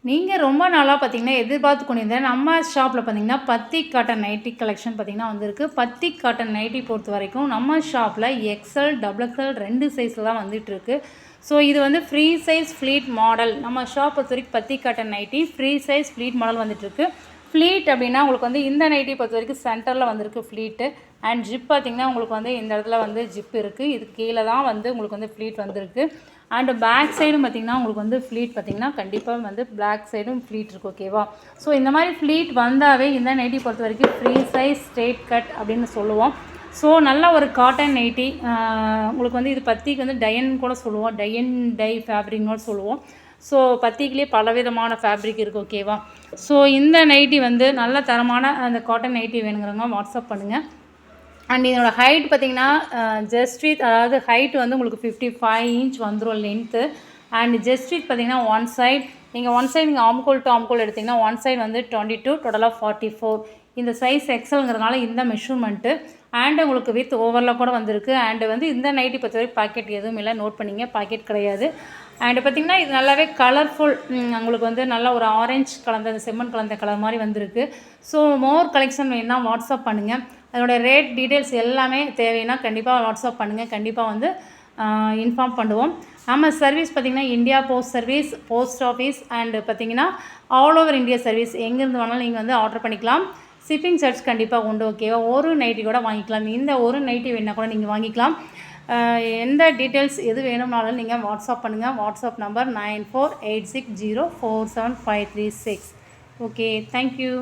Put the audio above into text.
நீங்கள் ரொம்ப நாளாக பார்த்தீங்கன்னா எதிர்பார்த்து கொண்டிருந்தேன் நம்ம ஷாப்பில் பார்த்தீங்கன்னா பத்தி காட்டன் நைட்டி கலெக்ஷன் பார்த்தீங்கன்னா வந்திருக்கு. பத்தி காட்டன் நைட்டி பொறுத்த வரைக்கும் நம்ம ஷாப்பில் எக்ஸ்எல் டபுள் எக்ஸ்எல் 2 சைஸில் தான் வந்துட்டுருக்கு. ஸோ இது வந்து ஃப்ரீ சைஸ் ஃப்ளீட் மாடல். நம்ம ஷாப் பொறுத்த வரைக்கும் பத்தி cotton nighty free size pleat model வந்துட்டுருக்கு. ஃப்ளீட் அப்படின்னா உங்களுக்கு வந்து இந்த நைட்டி பொறுத்த வரைக்கும் சென்டரில் வந்திருக்கு ஃப்ளீட்டு. அண்ட் ஜிப் பார்த்திங்கன்னா உங்களுக்கு வந்து இந்த இடத்துல வந்து ஜிப் இருக்குது. இது கீழே தான் வந்து உங்களுக்கு வந்து ஃப்ளீட் வந்திருக்கு. அண்டு பேக் சைடும் பார்த்திங்கன்னா உங்களுக்கு வந்து ஃப்ளீட் பார்த்திங்கன்னா கண்டிப்பாக வந்து பேக் சைடும் ஃப்ளீட் இருக்குது. ஓகேவா? ஸோ இந்த மாதிரி ஃப்ளீட் வந்தாவே இந்த நைட்டி பொறுத்த வரைக்கும் ஃப்ரீ சைஸ் ஸ்ட்ரெயிட் கட் அப்படின்னு சொல்லுவோம். ஸோ நல்ல ஒரு காட்டன் நைட்டி. உங்களுக்கு வந்து இது பத்திக்கு வந்து டயன் கூட சொல்லுவோம். டை ஃபேப்ரிக்னு சொல்லுவோம். ஸோ பத்திக்கிலே பலவிதமான ஃபேப்ரிக் இருக்குது. ஓகேவா? ஸோ இந்த நைட்டி வந்து நல்ல தரமான அந்த காட்டன் நைட்டி வேணுங்கிறவங்க வாட்ஸ்அப் பண்ணுங்கள். அண்ட் இதோட ஹைட் பார்த்திங்கன்னா ஜஸ்ட்ரீத், அதாவது ஹைட் வந்து உங்களுக்கு 55 இன்ச் வந்துடும் லென்த்து. அண்ட் ஜஸ்ட்ரீத் பார்த்திங்கன்னா ஒன் சைட் நீங்கள் ஆம்கோல் டு ஆம்கோல் எடுத்திங்கன்னா ஒன் சைட் வந்து 22, டோட்டலாக 44. இந்த சைஸ் எக்ஸல்ங்கிறதுனால இந்த மெஷர்மெண்ட்டு. அண்டு உங்களுக்கு வித் ஓவரில் கூட வந்திருக்கு. அண்டு வந்து இந்த நைட்டி பொறுத்த வரைக்கும் பாக்கெட் எதுவும் இல்லை, நோட் பண்ணிங்க, பாக்கெட் கிடையாது. அண்டு பார்த்திங்கன்னா இது நல்லாவே கலர்ஃபுல். உங்களுக்கு வந்து நல்லா ஒரு ஆரஞ்சு கலந்த செம்மண் கலந்த கலர் மாதிரி வந்திருக்கு. ஸோ மோர் கலெக்ஷன் வேணுன்னா வாட்ஸ்அப் பண்ணுங்கள். அதோட ரேட் டீட்டெயில்ஸ் எல்லாமே தேவைன்னா கண்டிப்பாக வாட்ஸ்அப் பண்ணுங்கள். கண்டிப்பாக வந்து இன்ஃபார்ம் பண்ணுவோம். நம்ம சர்வீஸ் பார்த்திங்கன்னா India post service, post office and பார்த்திங்கன்னா ஆல் ஓவர் இந்தியா சர்வீஸ். எங்கேருந்து வேணாலும் நீங்கள் வந்து ஆர்டர் பண்ணிக்கலாம். ஷிப்பிங் சார்ஜ் கண்டிப்பாக உண்டு. ஓகேவா? ஒரு நைட்டி கூட வாங்கிக்கலாம். இந்த ஒரு நைட்டி வேணால் கூட நீங்கள் வாங்கிக்கலாம். எந்த டீட்டெயில்ஸ் எது வேணும்னாலும் நீங்கள் வாட்ஸ்அப் பண்ணுங்கள். WhatsApp number 9486047536. Okay, thank you.